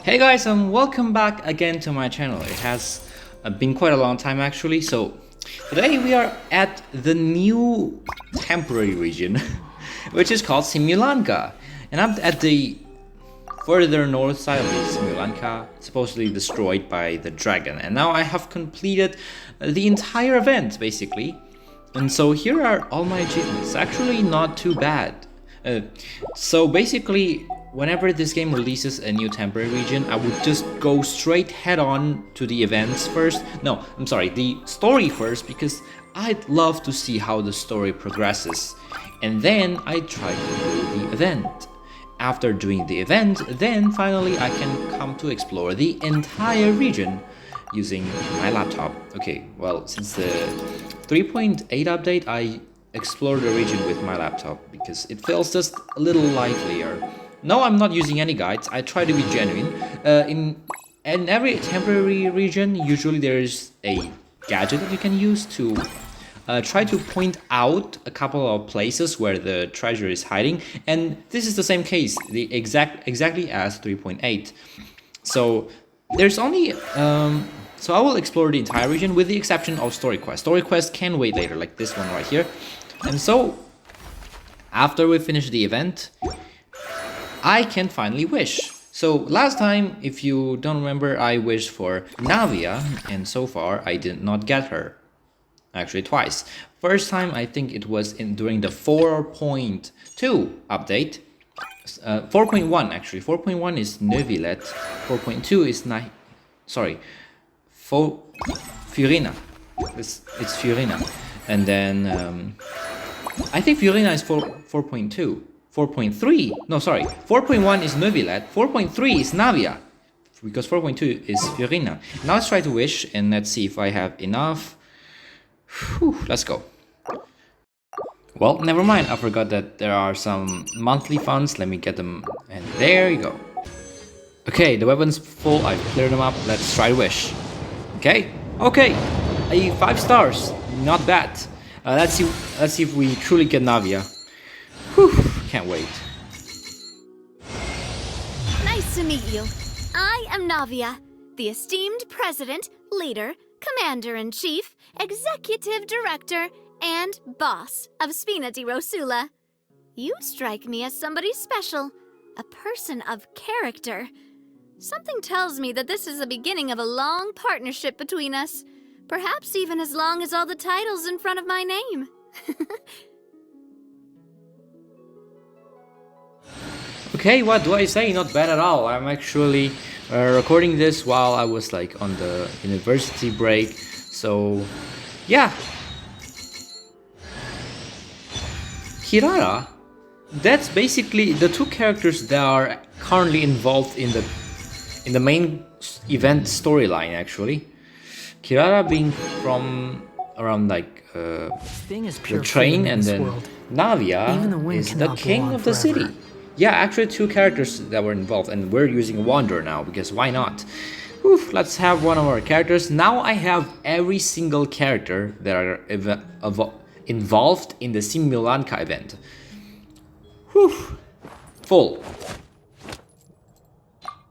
Hey guys, and welcome back again to my channel. It has been quite a long time actually. So today we are at the new temporary region, which is called Simulanka, and I'm at the further north side of the Simulanka, supposedly destroyed by the dragon. And now I have completed the entire event basically, and so here are all my achievements. Actually, not too bad. So basically, whenever this game releases a new temporary region, I would just go straight head on to the events first. No, I'm sorry, the story first, because I'd love to see how the story progresses. And then I try to do the event. After doing the event, then finally I can come to explore the entire region using my laptop. Okay, well, since the 3.8 update, I explore the region with my laptop because it feels just a little livelier. No, I'm not using any guides. I try to be genuine. In every temporary region, usually there's a gadget that you can use to try to point out a couple of places where the treasure is hiding, and this is the same case, exactly as 3.8. So there's only so I will explore the entire region with the exception of story quests. Story quests can wait later, like this one right here. And so after we finish the event, I can finally wish. So last time, if you don't remember, I wished for Navia, and so far I did not get her. Actually twice. First time I think it was during the 4.2 update. 4.1 actually. 4.1 is Neuvillette. 4.2 is Furina. It's Furina. And then I think Furina is 4.2. 4.3, no sorry, 4.1 is Neuvillette, 4.3 is Navia, because 4.2 is Furina. Now let's try to wish, and let's see if I have enough. Whew, let's go. Well, never mind, I forgot that there are some monthly funds. Let me get them, and there you go. Okay, the weapon's full, I've cleared them up. Let's try to wish. Okay, a 5 stars, not bad. Let's see if we truly get Navia. Whew, can't wait. Nice to meet you. I am Navia, the esteemed president, leader, commander-in-chief, executive director, and boss of Spina di Rosula. You strike me as somebody special, a person of character. Something tells me that this is the beginning of a long partnership between us, perhaps even as long as all the titles in front of my name. Okay, what do I say? Not bad at all. I'm actually recording this while I was like on the university break. So, yeah. Kirara, that's basically the two characters that are currently involved in the main event storyline actually. Kirara being from around like the train, and then Navia is the king of the city. Yeah, actually 2 characters that were involved, and we're using Wanderer now, because why not? Oof, let's have one of our characters. Now I have every single character that are involved in the Simulanka event. Whew, full.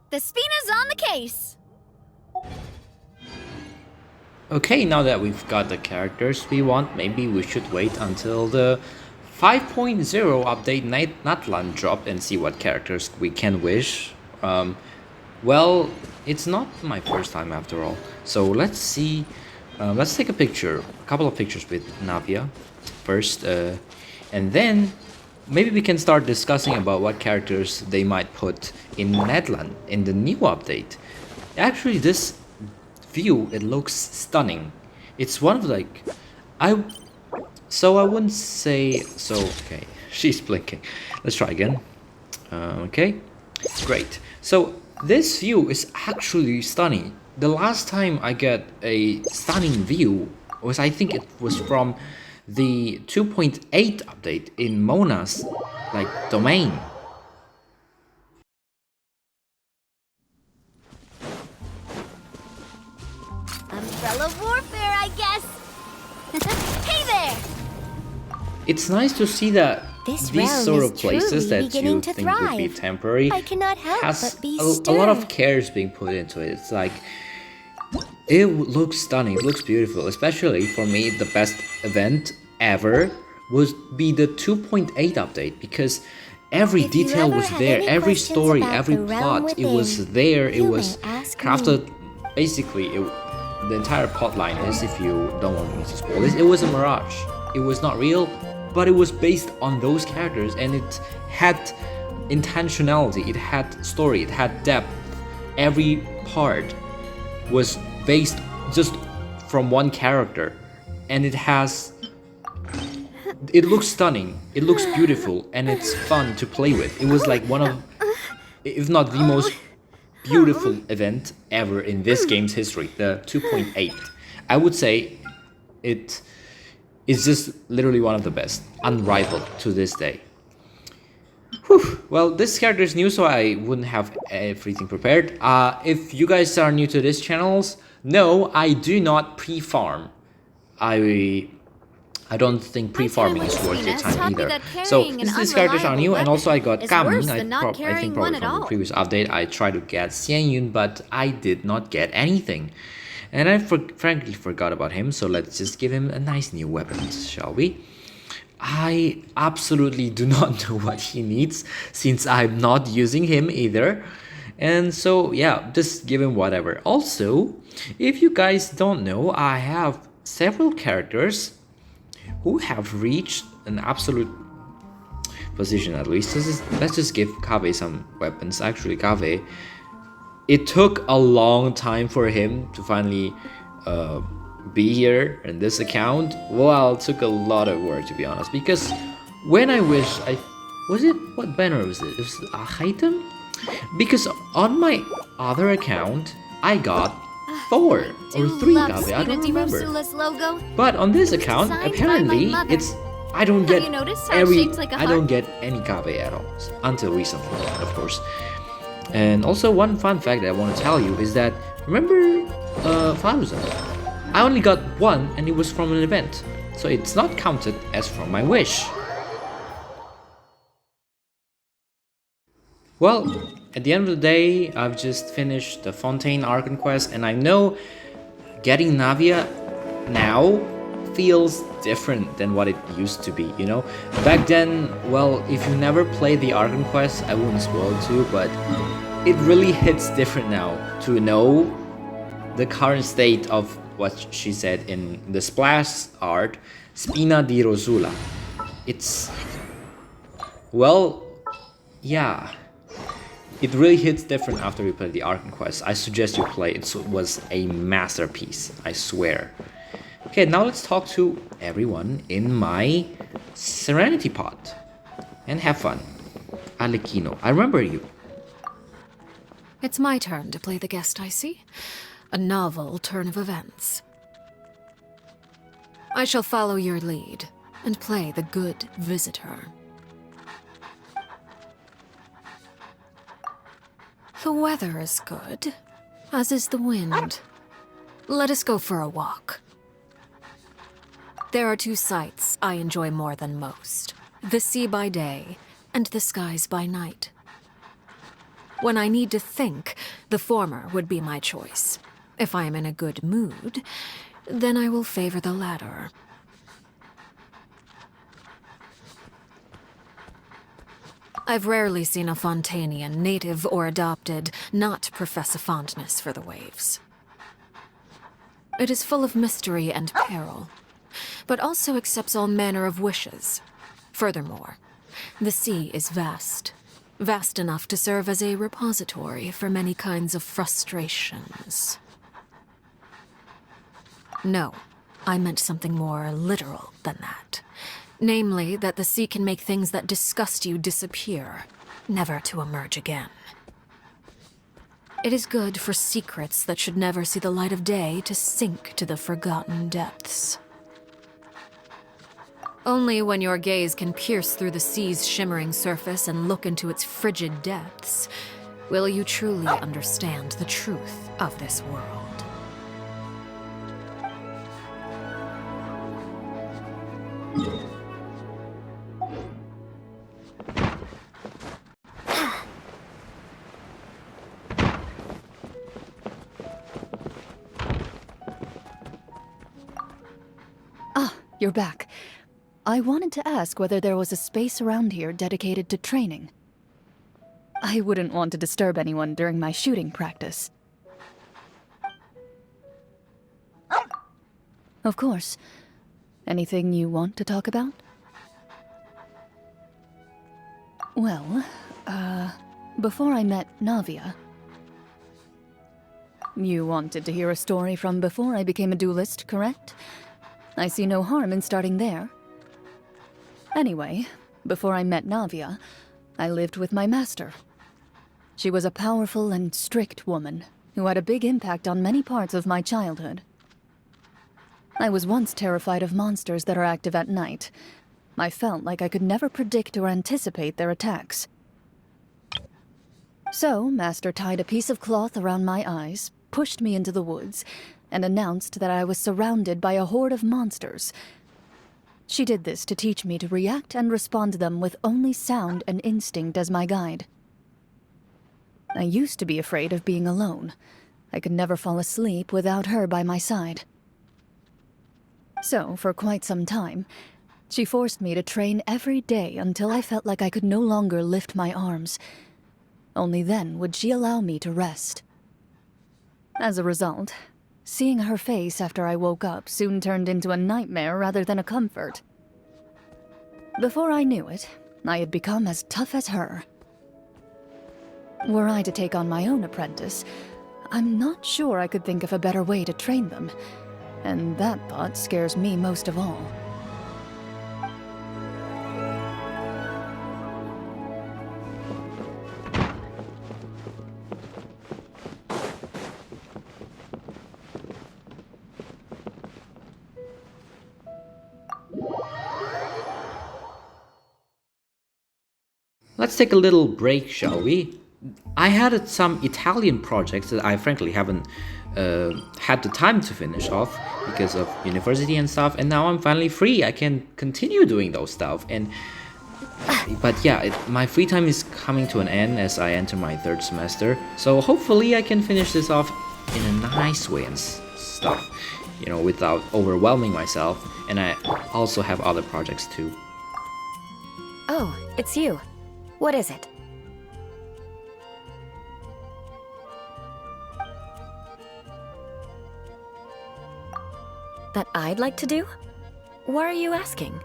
The Spina's on the case! Okay, now that we've got the characters we want, maybe we should wait until the 5.0 update Natlan drop and see what characters we can wish. Well, it's not my first time after all. So let's see. Let's take a couple of pictures with Navia first, and then maybe we can start discussing about what characters they might put in Natlan in the new update. Actually, this view, it looks stunning. It's one of like So I wouldn't say so. Okay, she's blinking. Let's try again. Okay, great. So this view is actually stunning. The last time I got a stunning view was, I think it was from the 2.8 update in Mona's like domain. Umbrella warfare, I guess. Hey there! It's nice to see that This these realm sort is of places truly that beginning you to think would be thrive. temporary I cannot help has but be a lot of stirred. cares being put into it. It's like, it looks stunning, it looks beautiful. Especially for me, the best event ever would be the 2.8 update, because every If you detail ever was have there, any every questions story, about every the realm plot, it was within, there, it you was may ask crafted. me. Basically, the entire plot line is, if you don't want me to spoil this, it was a mirage. It was not real, but it was based on those characters, and it had intentionality, it had story, it had depth. Every part was based just from one character, and it looks stunning, it looks beautiful, and it's fun to play with. It was like one of, if not the most beautiful event ever in this game's history, the 2.8. I would say it is just literally one of the best, unrivaled to this day. Whew. Well, this character is new, so I wouldn't have everything prepared. If you guys are new to this channel, no, I do not pre-farm. I don't think pre-farming is worth your time either. So since these characters are new, and also I got Gaming, I think probably from the previous update, I tried to get Xianyun, but I did not get anything. And I frankly forgot about him, so let's just give him a nice new weapon, shall we? I absolutely do not know what he needs, since I'm not using him either. And so yeah, just give him whatever. Also, if you guys don't know, I have several characters who have reached an absolute position, at least. Let's just give Kaveh some weapons. Actually, Kaveh, it took a long time for him to finally be here in this account. Well, it took a lot of work, to be honest, because when I wish what banner was it? It was a item? Because on my other account, I got 4 or 3 Kaveh, I don't remember. Logo. But on this account, apparently, I don't get I don't get any Kaveh at all, until recently, of course. And also, one fun fact that I want to tell you is that, remember Faruza? I only got 1, and it was from an event, so it's not counted as from my wish. Well, at the end of the day, I've just finished the Fontaine Archon quest, and I know getting Navia now feels different than what it used to be, you know? Back then, well, if you never played the Archon quest, I wouldn't spoil it too, but it really hits different now to know the current state of what she said in the splash art, Spina di Rosula. It's, well, yeah. It really hits different after you play the Archon quest. I suggest you play it. It was a masterpiece, I swear. Okay, now let's talk to everyone in my Serenity Pod and have fun. Arlecchino, I remember you. It's my turn to play the guest, I see. A novel turn of events. I shall follow your lead and play the good visitor. The weather is good, as is the wind. Let us go for a walk. There are 2 sights I enjoy more than most: the sea by day and the skies by night. When I need to think, the former would be my choice. If I am in a good mood, then I will favor the latter. I've rarely seen a Fontanian, native or adopted, not profess a fondness for the waves. It is full of mystery and peril, but also accepts all manner of wishes. Furthermore, the sea is vast. Vast enough to serve as a repository for many kinds of frustrations. No, I meant something more literal than that. Namely, that the sea can make things that disgust you disappear, never to emerge again. It is good for secrets that should never see the light of day to sink to the forgotten depths. Only when your gaze can pierce through the sea's shimmering surface and look into its frigid depths will you truly understand the truth of this world. you're back. I wanted to ask whether there was a space around here dedicated to training. I wouldn't want to disturb anyone during my shooting practice. Of course. Anything you want to talk about? Well, before I met Navia... You wanted to hear a story from before I became a duelist, correct? I see no harm in starting there. Anyway, before I met Navia, I lived with my master. She was a powerful and strict woman who had a big impact on many parts of my childhood. I was once terrified of monsters that are active at night. I felt like I could never predict or anticipate their attacks. So, Master tied a piece of cloth around my eyes, pushed me into the woods, and announced that I was surrounded by a horde of monsters. She did this to teach me to react and respond to them with only sound and instinct as my guide. I used to be afraid of being alone. I could never fall asleep without her by my side. So, for quite some time, she forced me to train every day until I felt like I could no longer lift my arms. Only then would she allow me to rest. As a result, seeing her face after I woke up soon turned into a nightmare rather than a comfort. Before I knew it, I had become as tough as her. Were I to take on my own apprentice, I'm not sure I could think of a better way to train them, and that thought scares me most of all. Let's take a little break, shall we? I had some Italian projects that I frankly haven't had the time to finish off because of university and stuff, and now I'm finally free. I can continue doing those stuff. But yeah, my free time is coming to an end as I enter my 3rd semester, so hopefully I can finish this off in a nice way and stuff, you know, without overwhelming myself. And I also have other projects too. Oh, it's you. What is it? That I'd like to do? Why are you asking?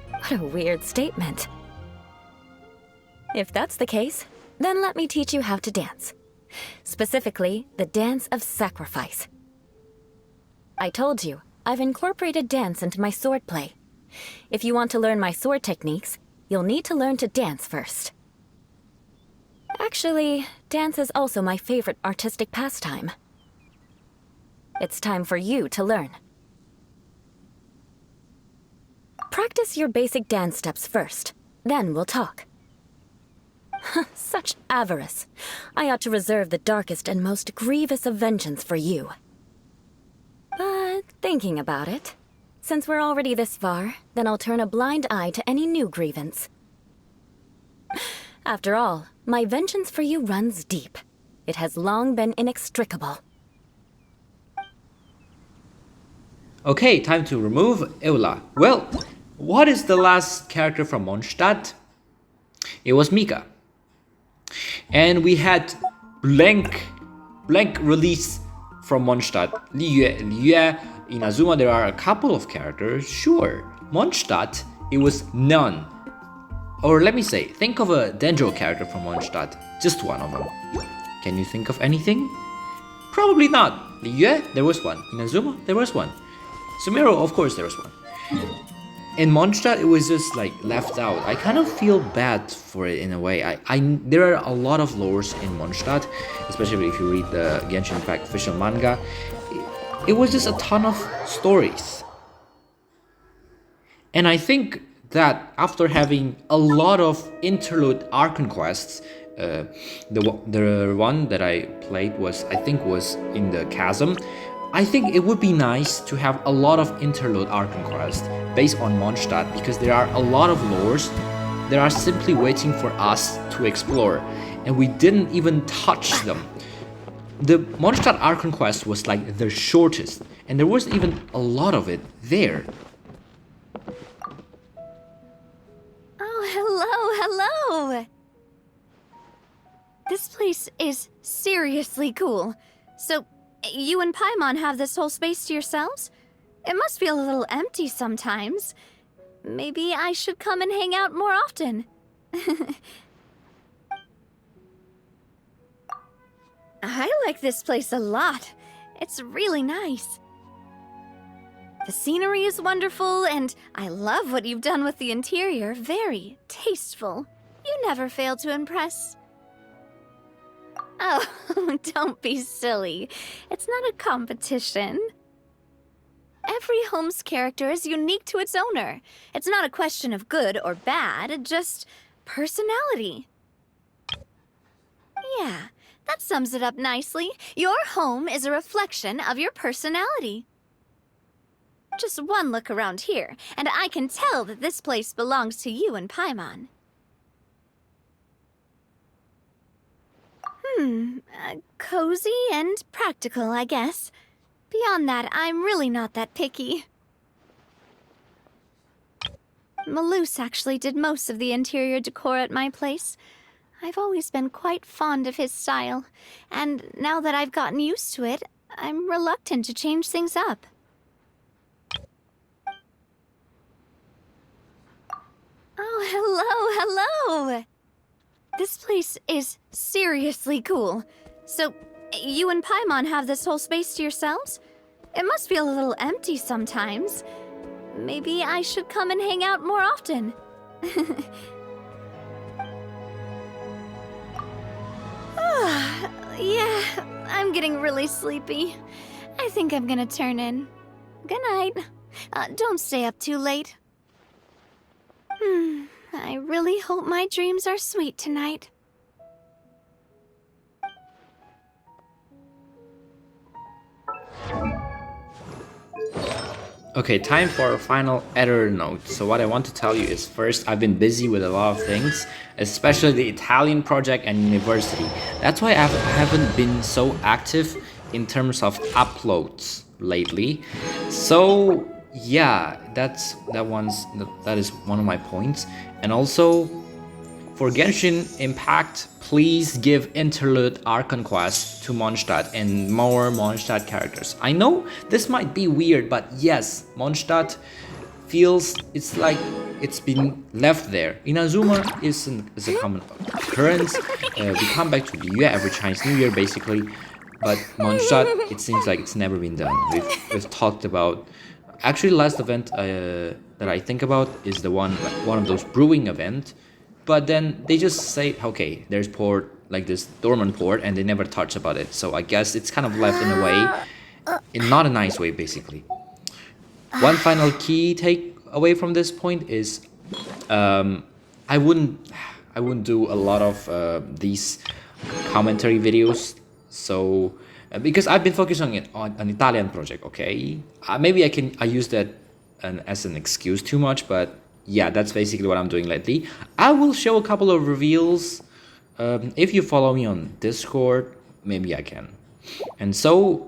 What a weird statement. If that's the case, then let me teach you how to dance. Specifically, the dance of sacrifice. I told you, I've incorporated dance into my swordplay. If you want to learn my sword techniques, you'll need to learn to dance first. Actually, dance is also my favorite artistic pastime. It's time for you to learn. Practice your basic dance steps first, then we'll talk. Such avarice. I ought to reserve the darkest and most grievous of vengeance for you. But thinking about it, since we're already this far, then I'll turn a blind eye to any new grievance. After all, my vengeance for you runs deep. It has long been inextricable. Okay, time to remove Eula. Well, what is the last character from Mondstadt? It was Mika. And we had blank release from Mondstadt. Liyue, Inazuma, there are a couple of characters, sure. Mondstadt, it was none. Or let me say, think of a Dendro character from Mondstadt. Just one of them. Can you think of anything? Probably not. Liyue, there was one. Inazuma, there was one. Sumero, of course there was one. In Mondstadt, it was just like left out. I kind of feel bad for it in a way. There are a lot of lores in Mondstadt, especially if you read the Genshin Impact official manga. It was just a ton of stories. And I think that after having a lot of interlude Archon quests, the one that I played was in the Chasm. I think it would be nice to have a lot of interlude Archon quests based on Mondstadt, because there are a lot of lores that are simply waiting for us to explore, and we didn't even touch them. the Mondstadt Art Conquest was like the shortest, and there wasn't even a lot of it there. Oh, hello. This place is seriously cool. So, you and Paimon have this whole space to yourselves? It must feel a little empty sometimes. Maybe I should come and hang out more often. I like this place a lot. It's really nice. The scenery is wonderful, and I love what you've done with the interior. Very tasteful. You never fail to impress. Oh, don't be silly. It's not a competition. Every home's character is unique to its owner. It's not a question of good or bad, just personality. Yeah, that sums it up nicely. Your home is a reflection of your personality. Just one look around here, and I can tell that this place belongs to you and Paimon. Cozy and practical, I guess. Beyond that, I'm really not that picky. Malus actually did most of the interior decor at my place. I've always been quite fond of his style, and now that I've gotten used to it, I'm reluctant to change things up. Oh, hello. This place is seriously cool. So, you and Paimon have this whole space to yourselves? It must feel a little empty sometimes. Maybe I should come and hang out more often. Yeah, I'm getting really sleepy. I think I'm gonna turn in. Good night. Don't stay up too late. I really hope my dreams are sweet tonight. Okay, time for a final editor note. So what I want to tell you is, first, I've been busy with a lot of things, especially the Italian project and university. That's why I haven't been so active in terms of uploads lately. So yeah, that is one of my points. And also, for Genshin Impact, please give Interlude Art Conquest to Mondstadt and more Mondstadt characters. I know this might be weird, but yes, Mondstadt feels it's like it's been left there. Inazuma is a common occurrence. We come back to Eula every Chinese New Year basically, but Mondstadt, it seems like it's never been done. We've talked about. Actually, the last event that I think about is the one of those brewing event. But then they just say, okay, there's port, like this dormant port, and they never touch about it. So I guess it's kind of left in a way, in not a nice way, basically. One final key take away from this point is, I wouldn't do a lot of these commentary videos. So because I've been focusing on an Italian project, okay. Maybe I use that as an excuse too much, but. Yeah, that's basically what I'm doing lately. I will show a couple of reveals. If you follow me on Discord, maybe I can. And so,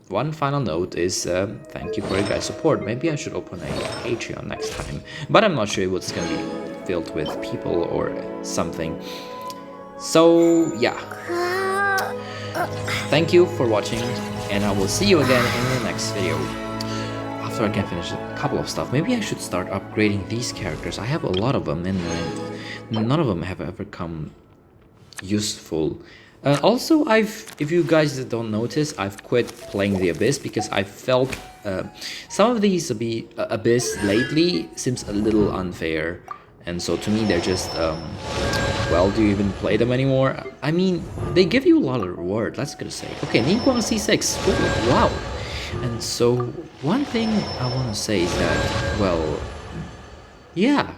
one final note is thank you for your guys' support. Maybe I should open a Patreon next time. But I'm not sure what's going to be filled with people or something. So, yeah. Thank you for watching, and I will see you again in the next video. After I can finish a couple of stuff, maybe I should start upgrading these characters. I have a lot of them, and none of them have ever come useful. Also, if you guys don't notice, I've quit playing the Abyss because I felt some of these Abyss lately seems a little unfair, and so to me they're just well, do you even play them anymore? I mean, they give you a lot of reward. That's gonna say. Okay, Ningguang C6. Ooh, wow. And so, one thing I want to say is that, well, yeah.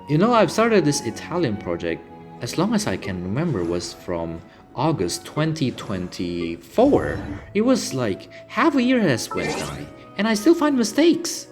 You know, I've started this Italian project, as long as I can remember, was from August 2024. It was like half a year has went by, and I still find mistakes.